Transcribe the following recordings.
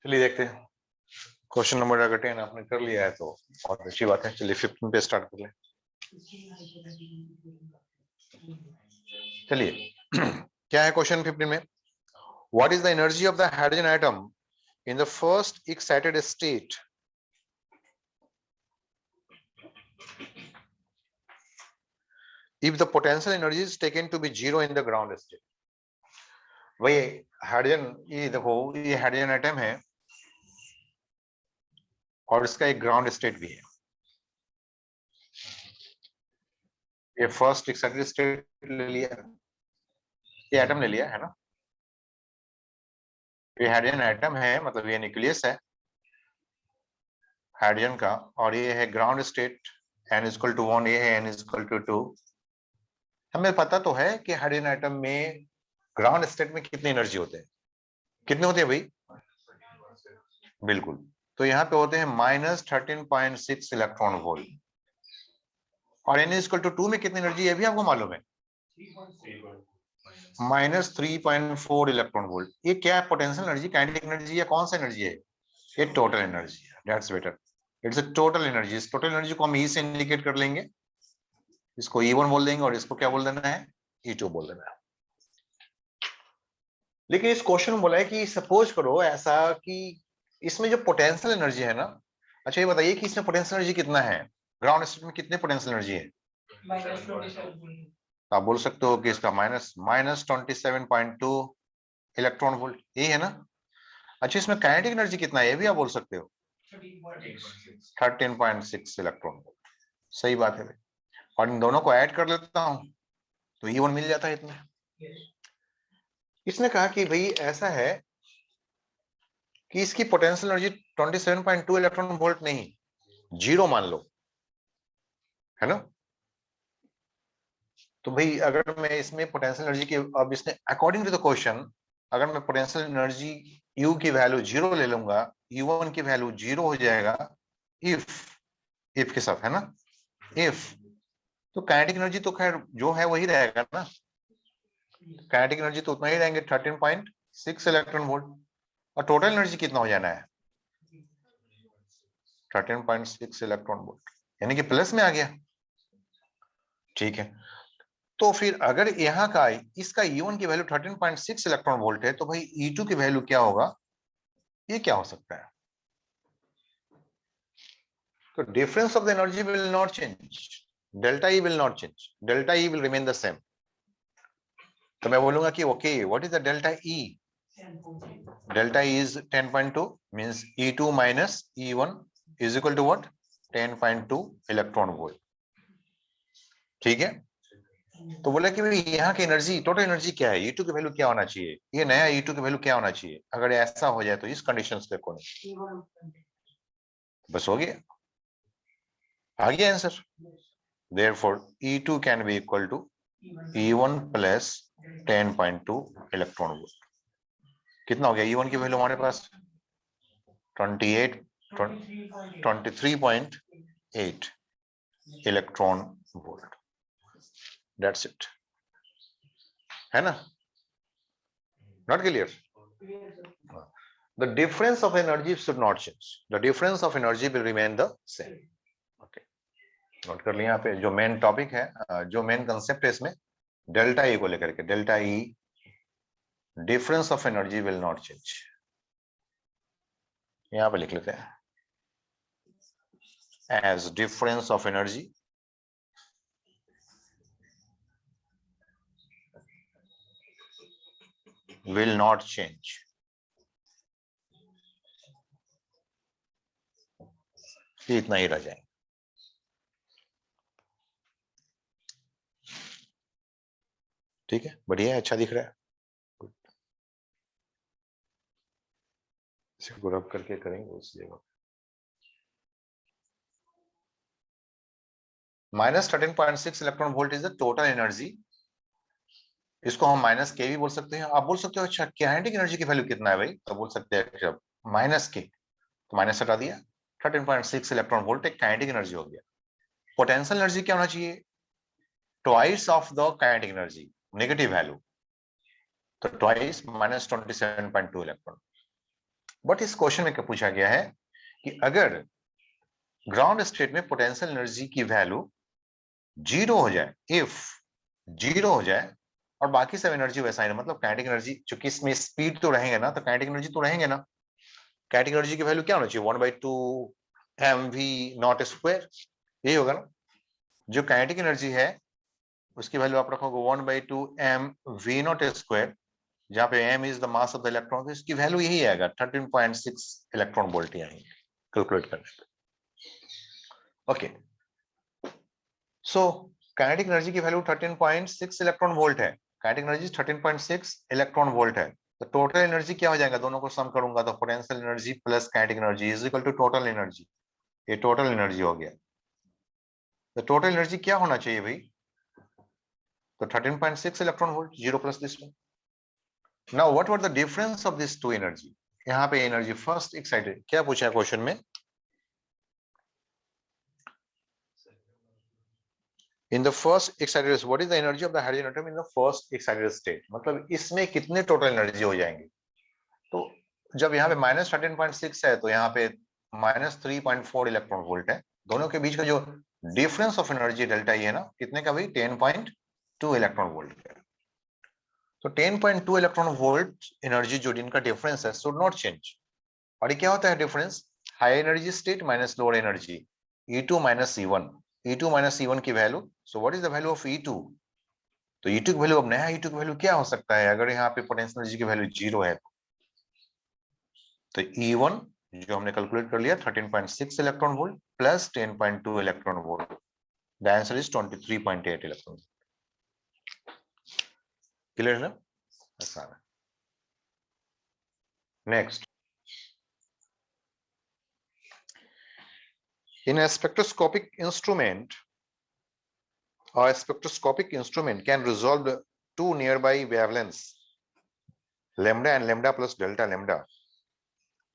चलिए देखते हैं क्वेश्चन नंबर अगर 10 आपने कर लिया है तो बहुत अच्छी बात है। चलिए 15 पे स्टार्ट कर ले। चलिए क्या है क्वेश्चन 15 में? What is the energy of the hydrogen atom in the first excited state if the potential energy is taken to be zero in the ground state? वही हाइड्रोजन, ये देखो ये हाइड्रोजन एटम है और इसका एक ग्राउंड स्टेट भी है। ये फर्स्ट एक्साइटेड स्टेट ले लिया, ये एटम ले लिया है ना, ये हाइड्रोजन एटम है, मतलब ये न्यूक्लियस है हाइड्रोजन का, और ये है ग्राउंड स्टेट n=1, ये है n=2। हमें पता तो है कि हाइड्रोजन एटम में ग्राउंड स्टेट में कितनी एनर्जी होते हैं, कितने होते हैं भाई? बिल्कुल, तो यहाँ पे होते हैं -13.6 इलेक्ट्रॉन वोल्ट, और n=2 में कितनी एनर्जी है भी आपको मालूम है, -3.4 इलेक्ट्रॉन वोल्ट। ये क्या है? पोटेंशियल एनर्जी, काइनेटिक एनर्जी, या कौन सा एनर्जी है? ये टोटल एनर्जी है। That's better, it's a total energy. इस टोटल एनर्जी को हम ई से इंडिकेट कर लेंगे, इसको E1 बोल देंगे और इसको क्या बोल देना है? E2 बोल देना है। लेकिन इस क्वेश्चन में बोला है कि सपोज करो ऐसा कि इसमें जो पोटेंशियल एनर्जी है ना, अच्छा ये बताइए कि इसमें पोटेंशियल एनर्जी कितना है? ग्राउंड स्टेट में कितने पोटेंशियल एनर्जी है? आप बोल सकते हो कि इसका -27.2 इलेक्ट्रॉन वोल्ट, यही है ना। अच्छा इसमें काइनेटिक एनर्जी कितना है ये भी आप बोल सकते हो, 13.6 इलेक्ट्रॉन वोल्ट। सही बात है भाई, और इन दोनों को ऐड कर लेता हूं तो E1 मिल जाता है इतना। इसने कहा कि भाई ऐसा है कि इसकी पोटेंशियल एनर्जी 27.2 इलेक्ट्रॉन वोल्ट नहीं, 0 मान लो, है ना। तो भाई अगर मैं इसमें पोटेंशियल एनर्जी की, अब इसने अकॉर्डिंग टू द क्वेश्चन, अगर मैं पोटेंशियल एनर्जी U की वैल्यू 0 ले लूंगा, U1 की वैल्यू 0 हो जाएगा इफ के साथ, है ना, इफ। तो काइनेटिक एनर्जी तो खैर जो है वही रहेगा ना, काइनेटिक एनर्जी तो उतना ही रहेंगे 13.6 इलेक्ट्रॉन वोल्ट, और टोटल एनर्जी कितना हो जाना है? 13.6 इलेक्ट्रॉन वोल्ट, यानी कि प्लस में आ गया। ठीक है, तो फिर अगर यहाँ का इसका E1 की वैल्यू 13.6 इलेक्ट्रॉन वोल्ट है, तो भाई E2 की वैल्यू क्या होगा? ये क्या हो सकता है? तो difference of the energy will not change, delta E will not change, delta E will remain the same. तो मैं बोलूंगा कि okay what is the delta E? Delta E is 10.2, means E2 minus E1 is equal to what? 10.2 electron volt. ठीक है, तो बोला कि भाई यहाँ की एनर्जी, टोटल एनर्जी क्या है? E2 की वैल्यू क्या होना चाहिए? ये नया E2 की वैल्यू क्या होना चाहिए अगर ऐसा हो जाए तो, इस कंडीशंस के अकॉर्डिंग? बस हो गया, आ गया answer. Therefore E2 can be equal to E1 plus 10.2 electron volt. कितना हो गया? E1 की वैल्यू हमारे पास 23.8 इलेक्ट्रॉन वोल्ट। दैट्स इट, है ना? Not clear? The difference of energy should not change. The difference of energy will remain the same. Okay, note कर लिया यहाँ पे। जो मेन टॉपिक है, जो मेन कंसेप्ट है इसमें, डेल्टा E को लेकर के, delta E, difference of energy will not change. यहाँ पे लिख लेते हैं, as difference of energy will not change, ये इतना ही रह जाएगा। ठीक है, बढ़िया है, अच्छा दिख रहा है। इसे को रब करके करेंगे उस जगह। -13.6 electron volt is the total energy. इसको हम माइनस के भी बोल सकते हैं। आप बोल सकते हो अच्छा काइनेटिक एनर्जी की वैल्यू कितना है भाई? तो बोल सकते हैं जब माइनस के, तो माइनस हटा दिया, 13.6 इलेक्ट्रॉन वोल्ट एक काइनेटिक एनर्जी हो गया। पोटेंशियल एनर्जी क्या होना चाहिए? Twice of the kinetic energy, negative value, तो ट्वाइस -27.2 इलेक्ट्रॉन। बट इस क्वेश्चन में क्या पूछा गया है कि अगर ग्राउंड स्टेट में पोटेंशियल एनर्जी की वैल्यू 0 हो जाए, इफ 0 हो जाए और बाकी सब एनर्जी वैसा ही, मतलब काइनेटिक एनर्जी, चूंकि इसमें स्पीड तो रहेंगे ना, तो काइनेटिक एनर्जी तो रहेंगे ना, काइनेटिक एनर्जी की वैल्यू क्या होना चाहिए, 1/2 mv0 स्क्वायर, यही होगा ना। जो काइनेटिक एनर्जी है उसकी वैल्यू आप रखोगे 1/2 mv0 स्क्वायर, जहां पे m is the mass of the electron, तो इसकी वैल्यू यही आएगा 13.6 इलेक्ट्रॉन वोल्ट आएंगे कैलकुलेट करने पे। ओके, सो काइनेटिक एनर्जी की वैल्यू 13.6 इलेक्ट्रॉन वोल्ट है, काइनेटिक एनर्जी 13.6 इलेक्ट्रॉन वोल्ट है, तो टोटल एनर्जी क्या हो जाएगा, दोनों को सम करूंगा तो potential energy plus kinetic energy is equal to total energy, ये टोटल एनर्जी हो गया। तो टोटल एनर्जी क्या होना चाहिए भाई, तो 13.6 electron volt, 0 plus this one. Now what were the difference of this two energy, यहाँ पे एनर्जी फर्स्ट एक्साइटेड, क्या पूछा है क्वेश्चन में, in the first excited what is the energy of the hydrogen atom in the first excited state, मतलब इसमें कितने total energy हो जाएंगे। तो जब यहाँ पे -13.6 है तो यहाँ पे -3.4 इलेक्ट्रॉन वोल्ट है, दोनों के बीच का जो difference of energy delta E है ना, कितने का भाई, 10.2 इलेक्ट्रॉन वोल्ट का। तो 10.2 इलेक्ट्रॉन वोल्ट एनर्जी जो जिनका डिफरेंस है शुड नॉट चेंज। और ये क्या होता है difference, high energy state minus lower energy, E2 minus E1, E2 minus E1 की value, so what is the value of E2, तो E2 की वैल्यू, अब नया E2 की वैल्यू क्या हो सकता है, अगर यहाँ पे पोटेंशियल एनर्जी की वैल्यू 0 है तो E1 जो हमने कैलकुलेट कर लिया 13.6 electron volt plus 10.2 electron volt, the answer is 23.8 electron. Clear है ना, आसान है। Next, in a spectroscopic instrument, a spectroscopic instrument can resolve the two nearby wavelengths lambda and lambda plus delta lambda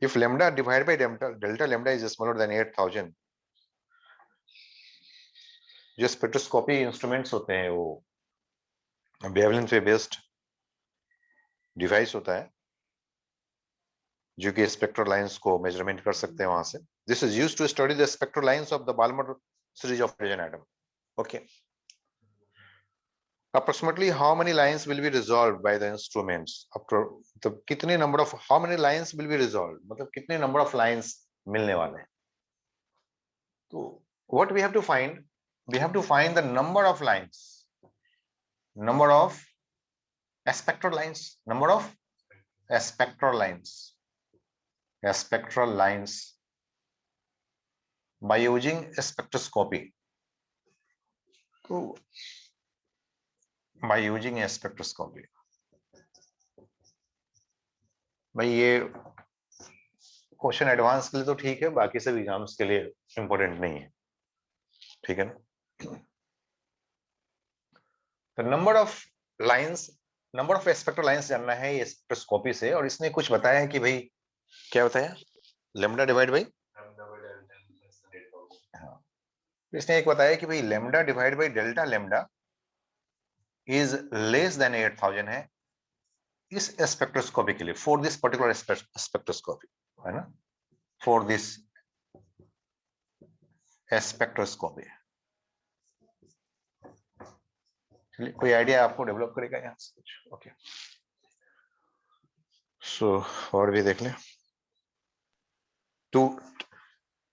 if lambda divided by delta lambda is smaller than 8000। जो spectroscopy instruments होते हैं वो wavelength पे based device होता है जो कि spectral lines को मेजरमेंट कर सकते हैं वहां से। This is used to study the spectral lines of the Balmer series of hydrogen atom. Okay, approximately how many lines will be resolved by the instruments after, तो कितने number of, how many lines will be resolved, मतलब कितने number of lines मिलने वाले हैं। तो what we have to find, we have to find the number of lines, number of spectral lines, number of spectral lines, spectral lines by using spectroscopy, तो by using a spectroscopy, भाई ये question advance के लिए तो ठीक है, बाकी सब एग्जाम्स के लिए इंपॉर्टेंट नहीं है, ठीक है ना। तो number of lines, number of spectral lines जानना है ये स्पेक्ट्रोस्कोपी से, और इसने कुछ बताया है कि भाई क्या बताया, लेमडा डिवाइड बाई, हाँ, इसने एक बताया कि भाई lambda divide by delta lambda is less than 8000 है इस स्पेक्ट्रोस्कोपी के लिए, फॉर दिस पर्टिकुलर स्पेक्ट्रोस्कोपी, है ना, फॉर दिस स्पेक्ट्रोस्कोपी। चलिए, कोई आइडिया आपको डेवलप करेगा यहाँ से कुछ, ओके। सो और भी देख लें, two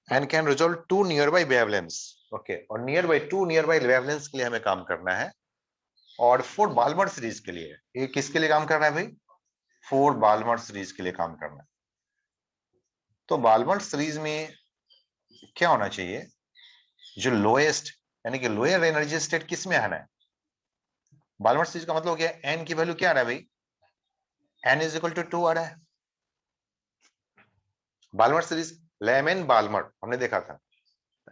and can resolve two nearby wavelengths, okay, और nearby, two nearby wavelengths के लिए हमें काम करना है, और फोर बाल्मर सीरीज के लिए, ये किसके लिए काम करना है भाई, फोर बाल्मर सीरीज के लिए काम करना है। तो बाल्मर सीरीज में क्या होना चाहिए, जो लोएस्ट यानी कि लोअर एनर्जी स्टेट किस में आना है, बाल्मर सीरीज का मतलब क्या है, एन की वैल्यू क्या आ रहा है भाई, एन इज इक्वल टू 2 आ रहा है। बाल्मर सीरीज, लेमन बाल्मर हमने देखा था,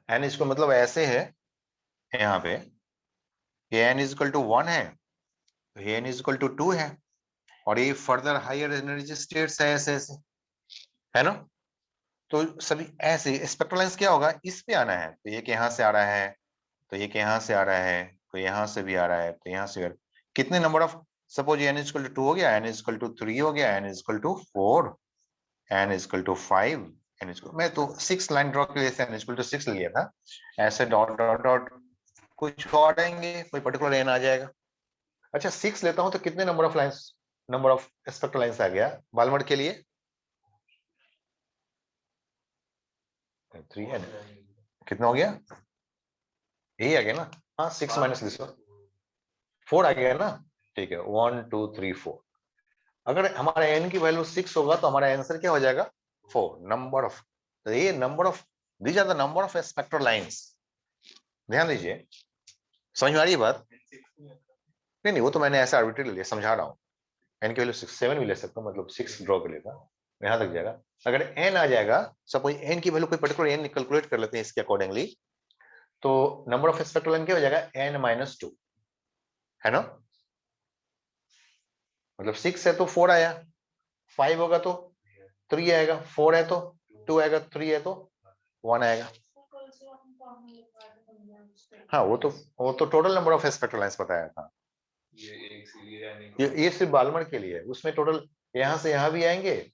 एन इसको मतलब ऐसे है यहाँ पे, एन इज इक्वल टू 1 है, एन इज इक्वल टू 2 है, और ये फर्दर हायर एनर्जी स्टेट्स है ऐसे ऐसे, है ना। तो सभी ऐसे स्पेक्ट्रल लाइंस क्या होगा, इस पे आना है, तो ये यहाँ से आ रहा है, तो ये यहाँ से आ रहा है, तो यहाँ से भी आ रहा है, तो यहाँ से कितने number of, suppose n is equal to 2 हो गया, एन इज इक्वल टू 3 हो गया, n is equal to 4, n is equal to 5, n is मैं तो 6 लाइन ड्रॉ के लिए n इज इक्वल टू 6 ले लिया था, ऐसे डॉट डॉट डॉट कुछ और आएंगे, कोई पर्टिकुलर n आ जाएगा। अच्छा 6 लेता हूं तो कितने number of lines, number of spectral lines आ गया बालमर के लिए? 3 n, कितना हो गया? यही आ गया ना? हाँ 6 माइनस दिस 4 आ गया ना, ठीक है 1 2 3 4। अगर हमारा n की वैल्यू 6 होगा तो हमारा आंसर क्या हो जाएगा? 4 नंबर ऑफ, तो ये number of, these are the number of spectral lines. ध्यान दीजिए, समझ में आ रही है बात? नहीं नहीं, वो तो मैंने ऐसा आर्बिट्री ले लिया, समझा रहा हूँ। n की वैल्यू 6 7 भी ले सकता हूँ, मतलब 6 ड्रॉ कर लेता, यहां तक जाएगा। अगर n आ जाएगा, सपोज n की वैल्यू कोई पर्टिकुलर n कैलकुलेट कर लेते हैं इसके अकॉर्डिंगली, तो नंबर ऑफ स्पेक्ट्रल लाइन क्या हो जाएगा? n-2, है ना? मतलब 6 है तो 4 आया, 5 होगा तो 3 आएगा, 4 है तो 2 आएगा, 3 है तो 1 आएगा। हाँ वो तो total number of spectral lines बताया था। ये सिर्फ बालमर के लिए है, उसमें टोटल यहां से यहां भी आएंगे,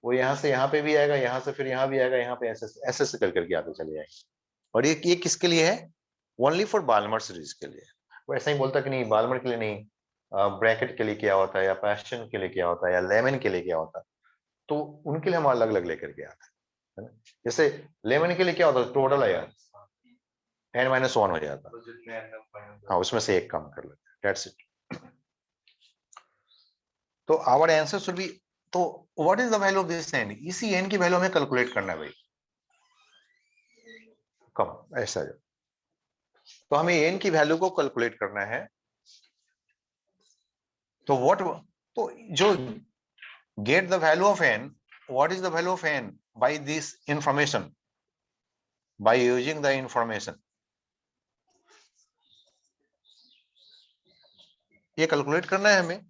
वो यहां से यहां पे भी आएगा, यहां से फिर यहां भी आएगा, यहां पे ऐसे ऐसे कर करके आते चले जाएंगे। और ये किसके लिए है? ओनली फॉर बालमर सीरीज के लिए। वो ऐसा ही बोलता कि नहीं बालमर के लिए नहीं, ब्रैकेट के लिए क्या होता है, या पैशन के लिए क्या होता है, या लेमन के लिए क्या होता है, तो उनके लिए हम अलग अलग लेकर के आते हैं। जैसे लेमन के लिए क्या होता है? टोटल है यार n-1 हो जाता है, हाँ उसमें से एक कम कर लेते हैं, दैट्स इट। तो आवर आंसर शुड बी, तो what is the value of this n? इसी n की वैल्यू हमें कैलकुलेट करना है भाई, कम ऐसा है। तो हमें n की वैल्यू को कैलकुलेट करना है, तो व्हाट, तो जो get the value of n, what is the value of n by this information, by using the information, ये कैलकुलेट करना है हमें।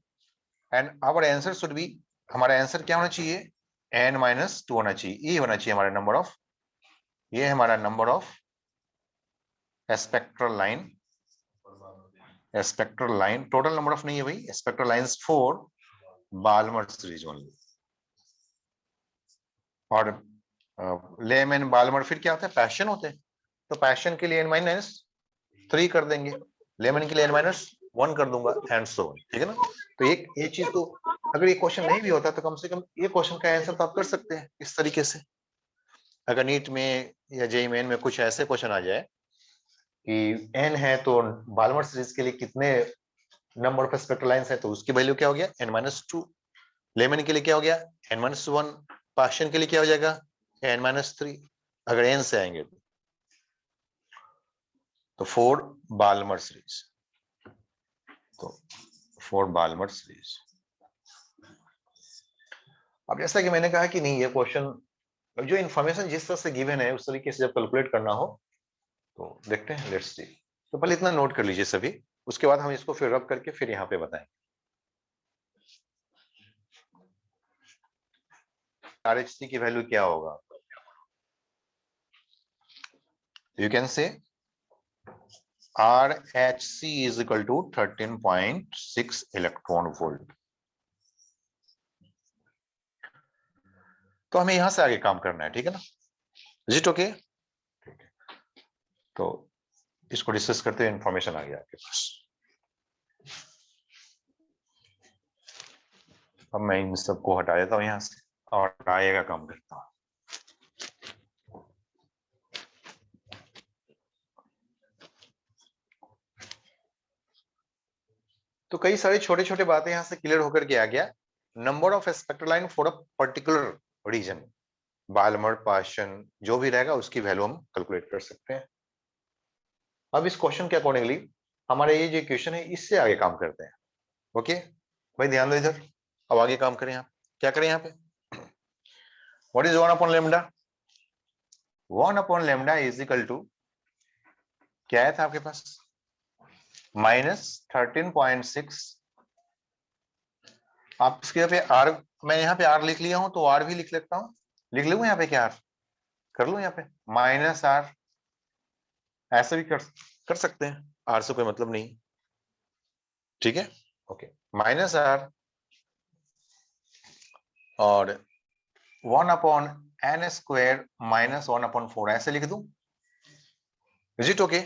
And our answer should be, हमारा आंसर क्या होना चाहिए? n-2 होना चाहिए, ये होना चाहिए हमारा नंबर ऑफ, ये हमारा number of spectral line, spectral line total number of नहीं है भाई, spectral lines 4 Balmer series only. और लेमन बालमर फिर क्या होता है? पैशन होते हैं, तो पैशन के लिए n-3 कर देंगे, लेमन के लिए n-1 कर दूंगा, एंड सो ऑन, ठीक है ना? तो एक ये चीज तो, अगर ये क्वेश्चन नहीं भी होता तो कम से कम ये क्वेश्चन का आंसर तो आप कर सकते हैं इस तरीके से। अगर नीट में या जेईई मेन में कुछ ऐसे क्वेश्चन आ जाए कि n है तो बालमर सीरीज के लिए कितने नंबर ऑफ स्पेक्ट्रल लाइंस है, तो उसकी वैल्यू क्या हो गया? n-2। लेमन के लिए क्या हो गया? n-1। पैशन के लिए क्या हो जाएगा? n-3, अगर n से आएंगे तो 4 बालमर सीरीज, तो 4 बालमर सीरीज। अब जैसा कि मैंने कहा कि नहीं, ये क्वेश्चन जो इन्फॉर्मेशन जिस तरह से गिवन है उस तरीके से जब कैलकुलेट करना हो तो देखते हैं, लेट्स सी। तो पहले इतना नोट कर लीजिए सभी, उसके बाद हम इसको फिर रब करके फिर यहाँ पे बताएंगे। RHC की वैल्यू क्या होगा? You can say RHC is equal to 13.6 electron volt. तो हमें यहां से आगे काम करना है, ठीक है ना? Is it okay? तो इसको डिस्कस करते हुए इंफॉर्मेशन आ गया आपके पास। अब मैं इन सबको हटा देता हूं यहां से और आएगा काम करता हूं। तो कई सारी छोटे छोटे बातें यहां से क्लियर होकर के आ गया। Number of spectral line for a particular region, Balmer Paschen जो भी रहेगा उसकी वैल्यू हम कैलकुलेट कर सकते हैं। अब इस क्वेश्चन के अकॉर्डिंगली हमारे ये जो इक्वेशन है इससे आगे काम करते हैं। ओके भाई ध्यान दो इधर, अब आगे काम करें। यहाँ क्या करें? यहाँ पे what is 1 upon lambda? 1 upon lambda is equal to क्या आया था आपके पास? -13.6। आप इसके पे आर, मैं यहाँ पे आर लिख लिया हूं तो आर भी लिख लेता हूं, लिख लूंगा यहाँ पे क्या आर कर लूं यहाँ पे -r, ऐसे भी कर सकते हैं, आर से कोई मतलब नहीं, ठीक है? ओके -r और 1/n² माइनस 1/4 ऐसे लिख दूं? Is it okay?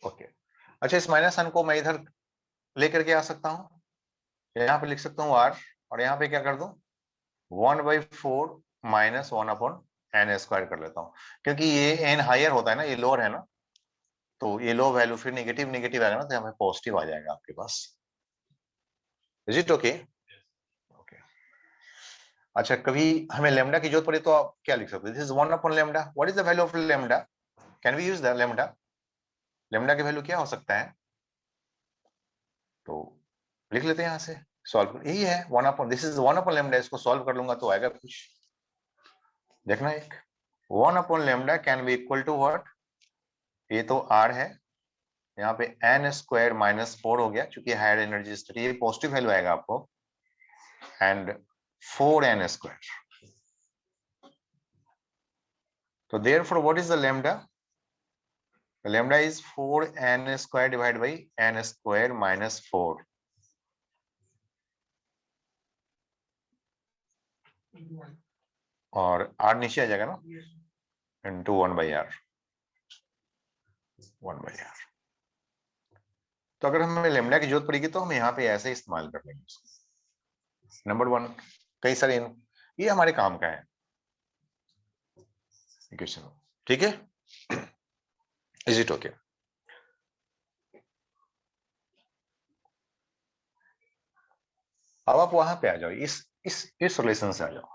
ओके, अच्छा इस माइनस n को मैं इधर लेकर के आ सकता हूं, यहां पे लिख सकता हूं r, और यहां पे क्या कर दूं? 1/4 माइनस 1/n² कर लेता हूं, क्योंकि ये n हायर होता है ना, ये लोअर है ना, तो ये लो वैल्यू फिर नेगेटिव नेगेटिव आएगा ना, तो यहाँ पे पॉजिटिव आ जाएगा आपके पास। Is it okay? ओके, अच्छा कभी हमें लेमडा की जरूरत पड़े तो आप क्या लिख सकते हैं? This is 1/λ। What is the value of lambda? Can we use the lambda? Lambda की वैल्यू क्या हो सकता है? तो लिख लेते हैं, यहां से सॉल्व, यही है 1/, दिस इज 1/λ। इसको सॉल्व कर लूंगा तो आएगा कुछ, देखना एक 1/λ can be equal to what? ये तो r है, यहाँ पे n² माइनस 4 हो गया, चूंकि हायर एनर्जी स्टेट, ये पॉजिटिव वैल्यू आएगा आपको, एंड 4n²। तो therefore what is the lambda? The lambda is 4n² divided by n² minus 4. और r नीचे आ जाएगा ना, into 1/r, 1/r। तो अगर हमें लेमडा की जरूरत पड़ेगी तो हम यहाँ पे ऐसे इस्तेमाल कर लेंगे उसको। नंबर 1, कई सारे ये हमारे काम का है इक्वेशन, ठीक है? Is it okay? अब आप वहां पे आ जाओ, इस रिलेशन से आ जाओ।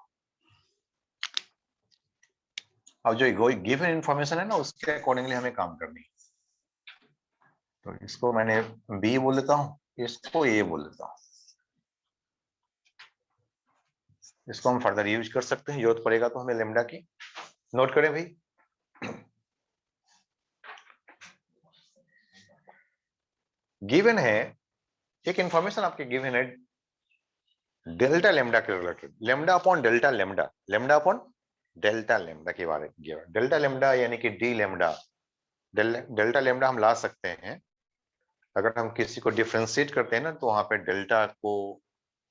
अब जो गिवन इंफॉर्मेशन है ना, उसके अकॉर्डिंगली हमें काम करनी है। तो इसको मैंने बी बोल लेता हूं, इसको ए बोल लेता हूं। इसको हम फर्दर यूज कर सकते हैं, जरूरत पड़ेगा तो हमें लेमडा की। नोट करें भाई, गिवन है एक इंफॉर्मेशन आपके गिवन है डेल्टा लेमडा के related, lambda upon delta lambda, lambda upon delta lambda के बारे में। डेल्टा लेमडा यानी कि डी लेमडा, डेल्टा लेमडा हम ला सकते हैं अगर हम किसी को डिफरेंशिएट करते हैं ना, तो वहां पे डेल्टा को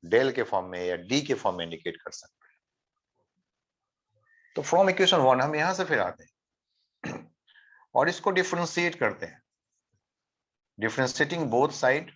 डेल के फॉर्म में या डी के फॉर्म में इंडिकेट कर सकते हैं। तो फ्रॉम इक्वेशन 1 हम यहां से फिर आते हैं और इसको डिफरेंशिएट करते हैं, डिफरेंशिएटिंग बोथ साइड